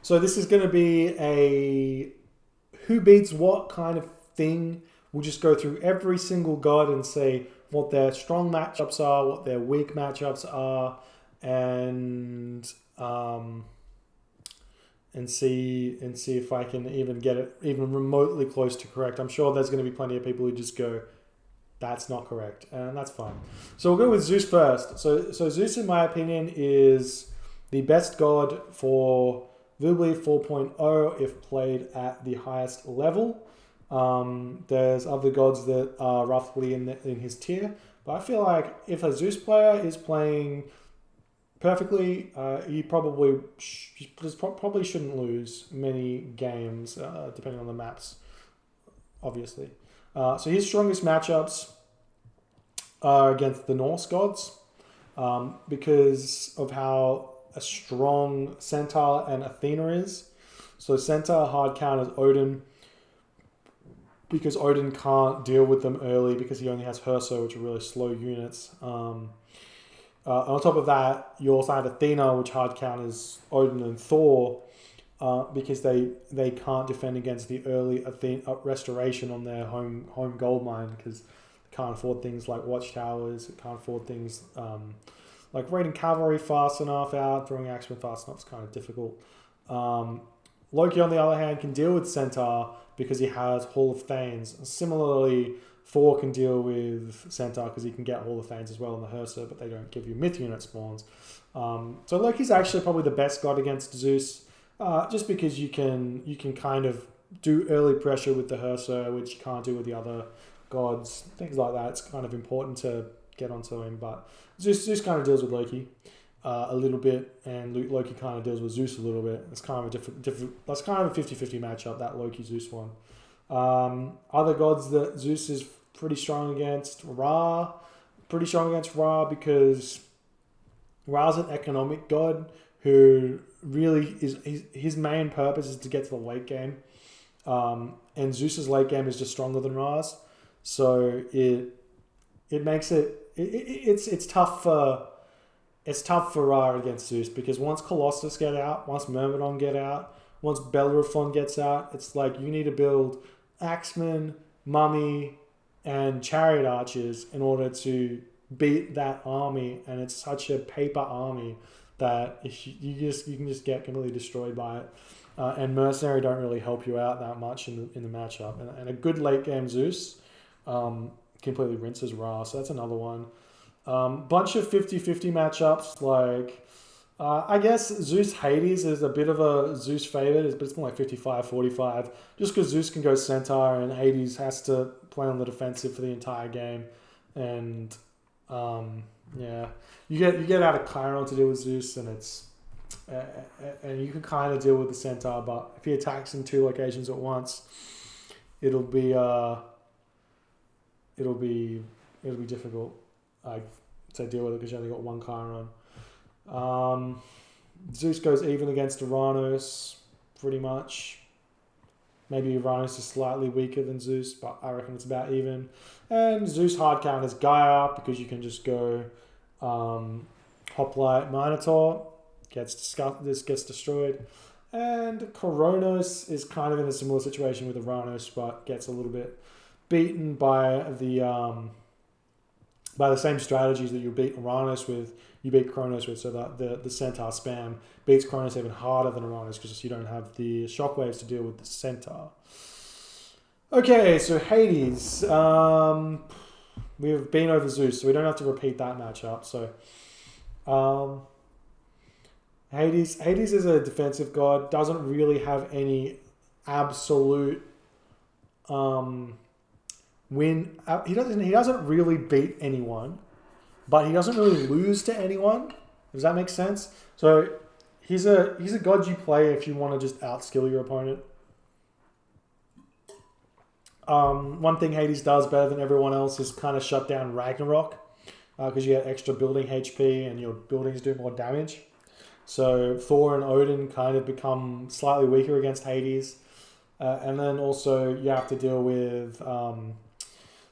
So this is going to be a who beats what kind of thing. We'll just go through every single god and say what their strong matchups are, what their weak matchups are, and see if I can even get it even remotely close to correct. I'm sure there's going to be plenty of people who just go, that's not correct, and that's fine. So we'll go with Zeus first. So Zeus, in my opinion, is the best god for Voobly 4.0 if played at the highest level. There's other gods that are roughly in his tier, but I feel like if a Zeus player is playing perfectly, he probably shouldn't lose many games, depending on the maps, obviously. So his strongest matchups are against the Norse gods, because of how a strong Centaur and Athena is. So Centaur hard counters Odin because Odin can't deal with them early because he only has Herso, which are really slow units. On top of that, you also have Athena, which hard counters Odin and Thor, because they can't defend against the early restoration on their home gold mine, because they can't afford things like watchtowers. It can't afford things like raiding cavalry fast enough out, throwing axemen fast enough is kind of difficult. Loki, on the other hand, can deal with Centaur because he has Hall of Thanes. Similarly, Thor can deal with Centaur because he can get Hall of Thanes as well in the Hersa, but they don't give you myth unit spawns. So Loki's actually probably the best god against Zeus, just because you can kind of do early pressure with the Hersa, which you can't do with the other gods. Things like that. It's kind of important to get onto him, but Zeus kind of deals with Loki a little bit, and Loki kind of deals with Zeus a little bit. It's kind of a different. That's kind of a 50-50 matchup, that Loki Zeus one. Other gods that Zeus is pretty strong against, Ra. Pretty strong against Ra because Ra's an economic god who really is his main purpose is to get to the late game, and Zeus's late game is just stronger than Ra's, so it makes it's tough for Ra against Zeus, because once Colossus get out, once Myrmidon get out, once Bellerophon gets out, it's like you need to build Axemen, Mummy, and Chariot Archers in order to beat that army, and it's such a paper army that if you can just get completely destroyed by it. And Mercenary don't really help you out that much in the matchup. And a good late game Zeus completely rinses Ra, so that's another one. Bunch of 50-50 matchups, like I guess Zeus Hades is a bit of a Zeus favorite, but it's more like 55-45, just because Zeus can go Centaur and Hades has to play on the defensive for the entire game. And yeah, you get out of Chiron to deal with Zeus, and it's and you can kind of deal with the Centaur, but if he attacks in two locations at once, it'll be difficult to deal with it because you only got one Chiron. Zeus goes even against Uranus, pretty much. Maybe Uranus is slightly weaker than Zeus, but I reckon it's about even. And Zeus hard counters Gaia because you can just go Hoplite Minotaur, gets destroyed. And Cronus is kind of in a similar situation with Uranus, but gets a little bit beaten by the same strategies that you beat Uranus with, you beat Cronus with. So that the Centaur spam beats Cronus even harder than Uranus because you don't have the shockwaves to deal with the Centaur. Okay, so Hades. We've been over Zeus, so we don't have to repeat that matchup. So Hades is a defensive god, doesn't really have any absolute win. He doesn't really beat anyone, but he doesn't really lose to anyone. Does that make sense? So he's a god you play if you want to just outskill your opponent. One thing Hades does better than everyone else is kind of shut down Ragnarok, because you get extra building HP and your buildings do more damage. So Thor and Odin kind of become slightly weaker against Hades. And then also you have to deal with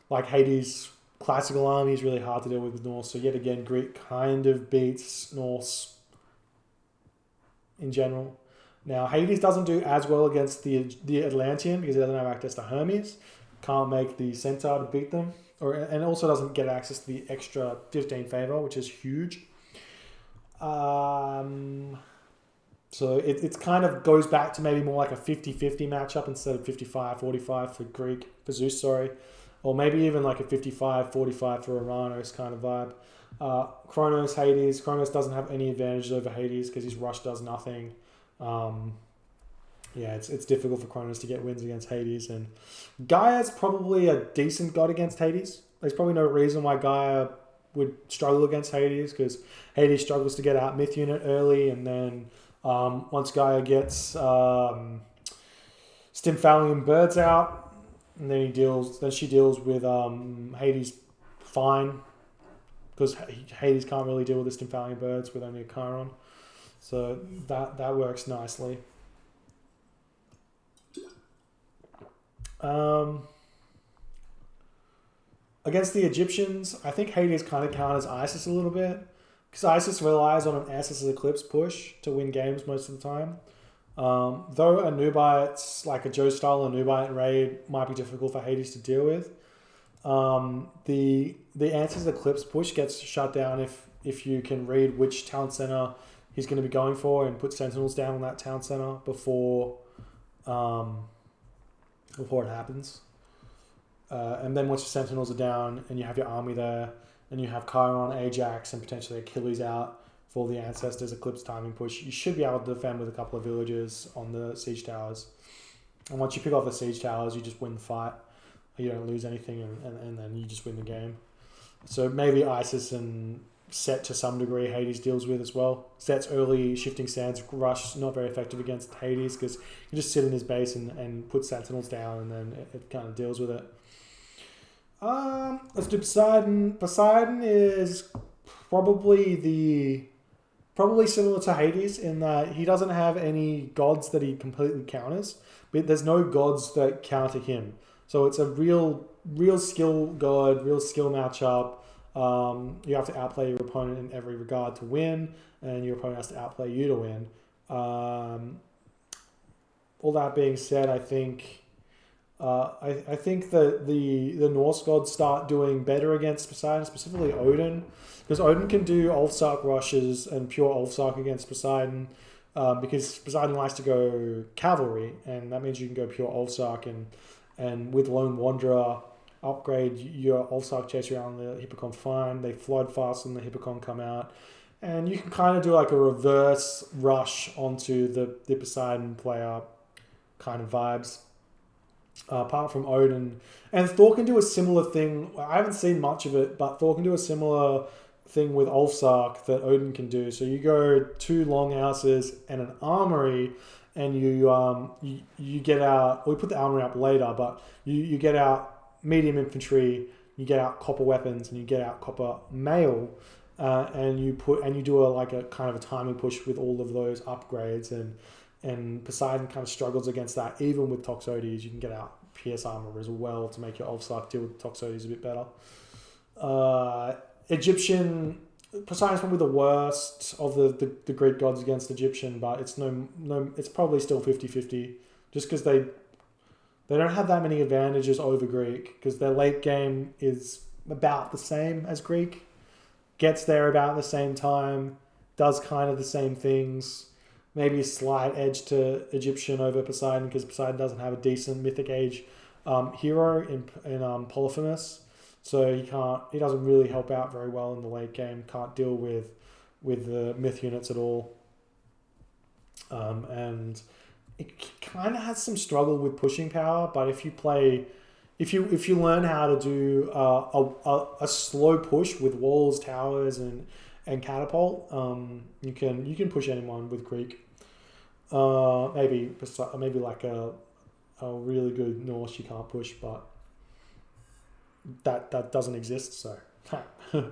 like Hades' classical army is really hard to deal with Norse. So yet again, Greek kind of beats Norse in general. Now, Hades doesn't do as well against the Atlantean because he doesn't have access to Hermes. Can't make the Centaur to beat them. And also doesn't get access to the extra 15 favor, which is huge. So it kind of goes back to maybe more like a 50-50 matchup instead of 55-45 for Zeus, sorry. Or maybe even like a 55-45 for Uranus kind of vibe. Cronus, Hades. Cronus doesn't have any advantages over Hades because his rush does nothing. It's difficult for Cronus to get wins against Hades. And Gaia's probably a decent god against Hades. There's probably no reason why Gaia would struggle against Hades because Hades struggles to get out Myth Unit early, and then once Gaia gets Stymphalian birds out, and then she deals with Hades fine because Hades can't really deal with the Stymphalian birds with only a Chiron, so that works nicely. Against the Egyptians, I think Hades kind of counters Isis a little bit because Isis relies on an Essos Eclipse push to win games most of the time. Though a Nubites, like a Joe style Nubite raid, might be difficult for Hades to deal with. The Essos Eclipse push gets shut down if you can read which town center he's going to be going for and put sentinels down on that town center before it happens. And then once your sentinels are down and you have your army there and you have Chiron, Ajax, and potentially Achilles out for the Ancestors Eclipse timing push, you should be able to defend with a couple of villagers on the siege towers. And once you pick off the siege towers, you just win the fight. You don't lose anything, and then you just win the game. So maybe Isis and Set to some degree Hades deals with as well. Set's early Shifting Sands rush not very effective against Hades because you just sit in his base and put sentinels down, and then it kind of deals with it. Let's do Poseidon. Poseidon is probably similar to Hades in that he doesn't have any gods that he completely counters, but there's no gods that counter him. So it's a real skill god, real skill matchup. You have to outplay your opponent in every regard to win, and your opponent has to outplay you to win. All that being said, I think that the Norse gods start doing better against Poseidon, specifically Odin, because Odin can do Ulfsark rushes and pure Ulfsark against Poseidon, because Poseidon likes to go cavalry, and that means you can go pure Ulfsark, and with Lone Wanderer upgrade your Ulfsark chase around the Hippocon fine. They flood fast when the Hippocon come out, and you can kind of do like a reverse rush onto the Poseidon player kind of vibes. Apart from Odin, and Thor can do a similar thing. I haven't seen much of it, but Thor can do a similar thing with Ulfsark that Odin can do. So you go 2 longhouses and an armory, and you get out. We put the armory up later, but you get out medium infantry, you get out copper weapons, and you get out copper mail, and you do a kind of a timing push with all of those upgrades, and Poseidon kind of struggles against that. Even with Toxotes, you can get out Pierce Armor as well to make your Ulfsark deal with Toxotes a bit better. Egyptian, Poseidon's probably the worst of the Greek gods against Egyptian, but it's it's probably still 50-50, just because they don't have that many advantages over Greek, because their late game is about the same as Greek, gets there about the same time, does kind of the same things. Maybe a slight edge to Egyptian over Poseidon because Poseidon doesn't have a decent Mythic Age hero in Polyphemus, so he doesn't really help out very well in the late game. Can't deal with the myth units at all, and it kind of has some struggle with pushing power. But if you learn how to do a slow push with walls, towers, and catapult, you can push anyone with Greek. Maybe like a really good Norse you can't push, but that doesn't exist. So okay,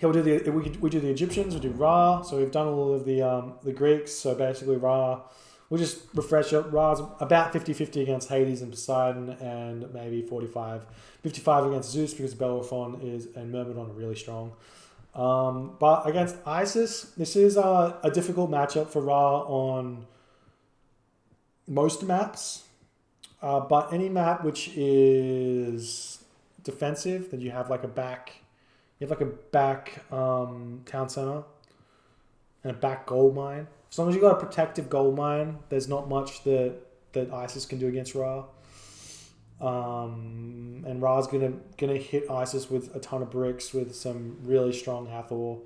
we do the Egyptians, we do Ra. So we've done all of the Greeks. So basically Ra, we'll just refresh it. Ra's about 50-50 against Hades and Poseidon, and maybe 45-55 against Zeus because Bellerophon and Myrmidon are really strong. But against Isis, this is a difficult matchup for Ra on most maps. But any map which is defensive, that you have like a back, town center and a back gold mine. As long as you got a protective gold mine, there's not much that Isis can do against Ra. And Ra's gonna hit Isis with a ton of bricks with some really strong Hathor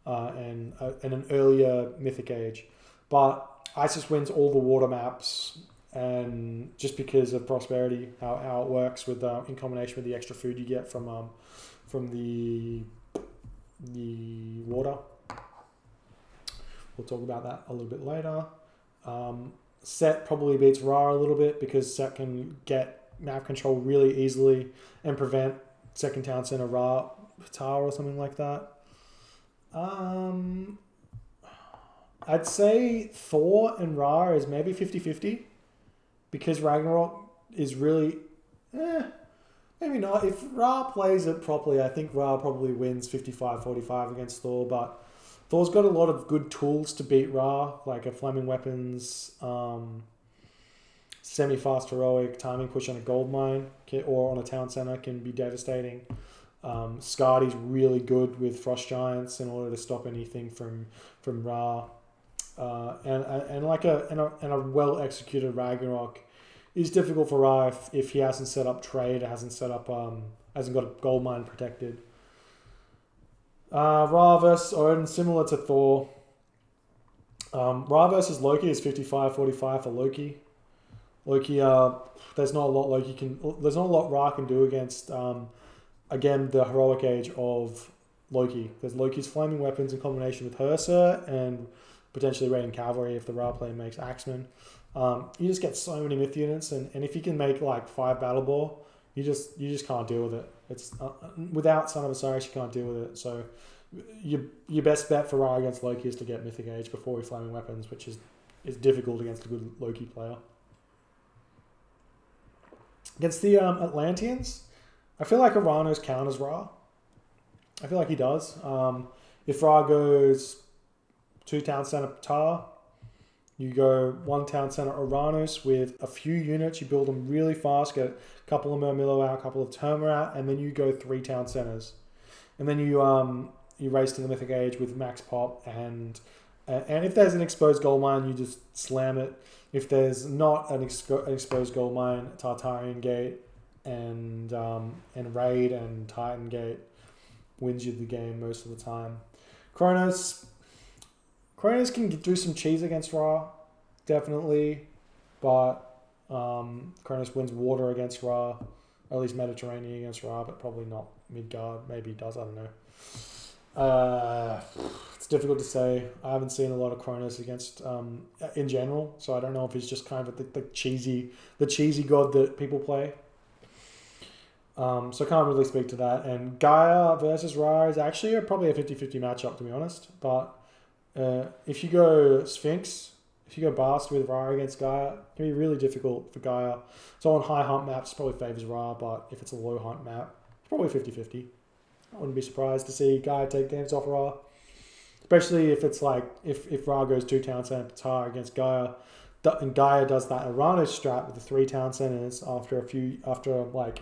and an earlier Mythic Age. But Isis wins all the water maps, and just because of prosperity, how it works with in combination with the extra food you get from the water. We'll talk about that a little bit later. Set probably beats Ra a little bit because Set can get map control really easily and prevent second town center Ra Tower or something like that. I'd say Thor and Ra is maybe 50-50 because Ragnarok is really maybe not. If Ra plays it properly, I think Ra probably wins 55-45 against Thor, but Thor's got a lot of good tools to beat Ra, like a flaming weapons, semi-fast heroic, timing push on a gold mine or on a town center can be devastating. Skardi's really good with frost giants in order to stop anything from Ra. And a well executed Ragnarok is difficult for Ra if he hasn't set up trade, hasn't got a gold mine protected. Ra versus Odin, similar to Thor. Ra versus Loki is 55-45 for Loki. Loki, there's not a lot Ra can do against again the heroic age of Loki. There's Loki's flaming weapons in combination with Hersa and potentially raiding cavalry if the Ra player makes Axeman. You just get so many myth units, and if you can make like 5 battle ball, you just can't deal with it. It's without Son of Osiris you can't deal with it. So your best bet for Ra against Loki is to get Mythic Age before his flaming weapons, which is difficult against a good Loki player. Against the Atlanteans, I feel like Aranos counters Ra. I feel like he does. If Ra goes 2 town center Ptah, you go 1 town center Uranus with a few units. You build them really fast, get a couple of Murmillo out, a couple of Terma out, and then you go 3 town centers. And then you race to the Mythic Age with max pop, and if there's an exposed gold mine, you just slam it. If there's not an exposed gold mine, Tartarian Gate and Raid and Titan Gate wins you the game most of the time. Cronus can do some cheese against Ra, definitely, but Cronus wins water against Ra, or at least Mediterranean against Ra, but probably not Midgard. Maybe he does, I don't know. It's difficult to say. I haven't seen a lot of Cronus against in general, so I don't know if he's just kind of the cheesy god that people play. So I can't really speak to that. And Gaia versus Ra is actually probably a 50-50 matchup, to be honest. But if you go Sphinx, if you go Bast with Ra against Gaia, it can be really difficult for Gaia. So on high hunt maps, probably favors Ra, but if it's a low hunt map, it's probably 50-50. I wouldn't be surprised to see Gaia take games off Ra. Especially if it's like, if Ra goes 2 town center Ptah against Gaia, and Gaia does that Uranus strat with the 3 town centers after like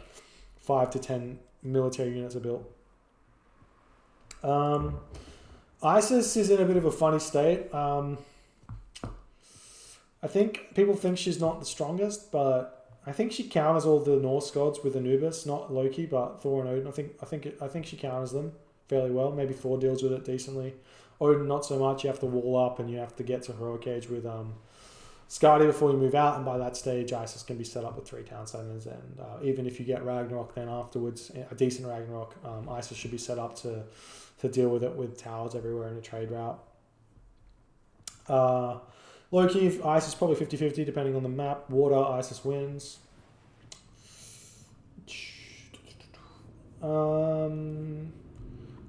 5 to 10 military units are built. Isis is in a bit of a funny state. I think people think she's not the strongest, but I think she counters all the Norse gods with Anubis, not Loki, but Thor and Odin. I think she counters them fairly well. Maybe Thor deals with it decently. Odin not so much. You have to wall up and you have to get to heroic age with Skardi before you move out, and by that stage Isis can be set up with 3 town centers, and even if you get Ragnarok then afterwards, a decent Ragnarok, Isis should be set up to deal with it with towers everywhere in a trade route. Loki, Isis probably 50-50 depending on the map. Water, Isis wins.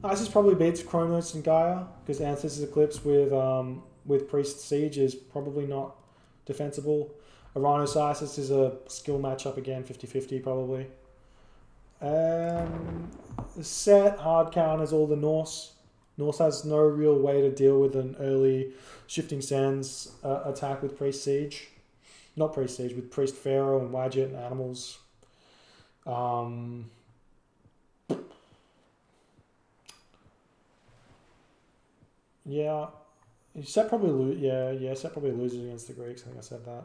Isis probably beats Cronus and Gaia because Ancestors Eclipse with Priest Siege is probably not defensible. Uranus Isis is a skill matchup again, 50-50 probably. Set hard counters all the Norse Norse has no real way to deal with an early Shifting Sands attack with Priest Siege. Not Priest Siege, with Priest Pharaoh and Wadjet and animals. Yeah. Set probably loses against the Greeks. I think I said that.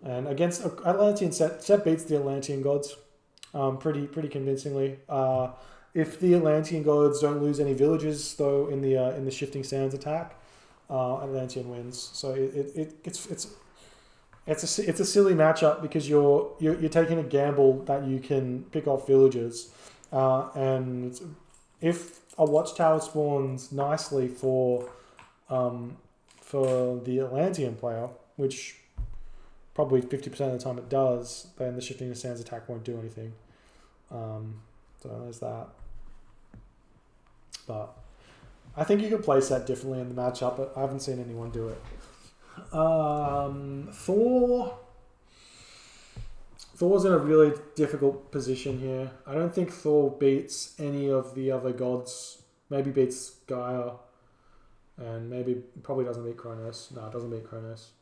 And against Atlantean, Set beats the Atlantean gods pretty convincingly. If the Atlantean gods don't lose any villages though in the Shifting Sands attack, Atlantean wins. So it's a silly matchup because you're taking a gamble that you can pick off villages, and if a Watchtower spawns nicely for the Atlantean player, which probably 50% of the time it does, then the Shifting Sands attack won't do anything. So there's that. But I think you could place that differently in the matchup, but I haven't seen anyone do it. Thor's in a really difficult position here. I don't think Thor beats any of the other gods. Maybe beats Gaia, and probably doesn't beat Cronus. No, it doesn't beat Cronus.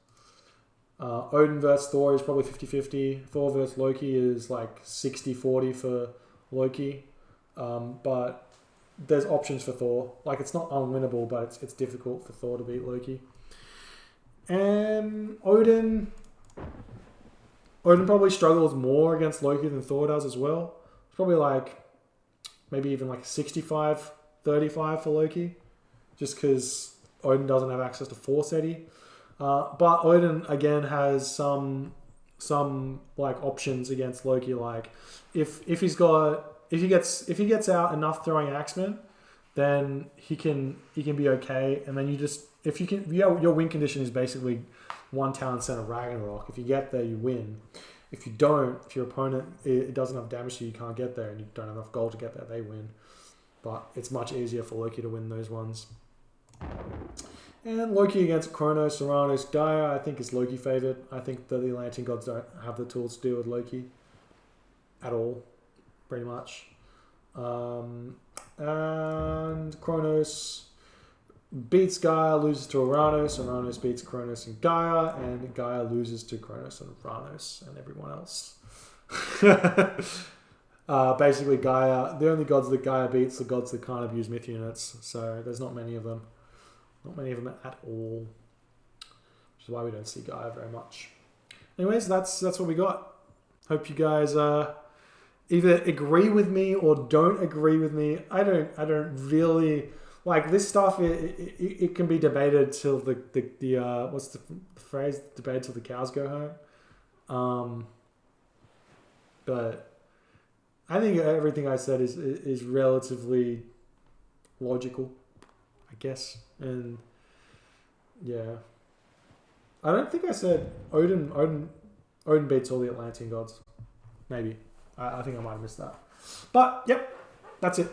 Odin versus Thor is probably 50-50. Thor versus Loki is like 60-40 for Loki. But there's options for Thor. Like, it's not unwinnable, but it's difficult for Thor to beat Loki. And Odin probably struggles more against Loki than Thor does as well. It's probably like maybe even like 65-35 for Loki, just because Odin doesn't have access to Force Eddy. But Odin again has some like options against Loki. Like if he gets out enough throwing axemen, then he can be okay. And then your win condition is basically one town center Ragnarok. If you get there, you win. If you don't, if your opponent it doesn't have damage to you, you can't get there, and you don't have enough gold to get there, they win. But it's much easier for Loki to win those ones. And Loki against Cronus, Uranus, Gaia, I think is Loki favored. I think that the Atlantean gods don't have the tools to deal with Loki at all, pretty much. And Cronus beats Gaia, loses to Uranus. Uranus beats Cronus and Gaia, and Gaia loses to Cronus and Uranus and everyone else. Basically, Gaia, the only gods that Gaia beats are gods that can't abuse myth units. So there's not many of them. Not many of them at all. Which is why we don't see Gaia very much. Anyways, that's what we got. Hope you guys either agree with me or don't agree with me. I don't really like this stuff. It can be debated till the what's the phrase? Debated till the cows go home. But I think everything I said is relatively logical, I guess. And yeah, I don't think I said Odin beats all the Atlantean gods. Maybe. I think I might have missed that. But yep, that's it.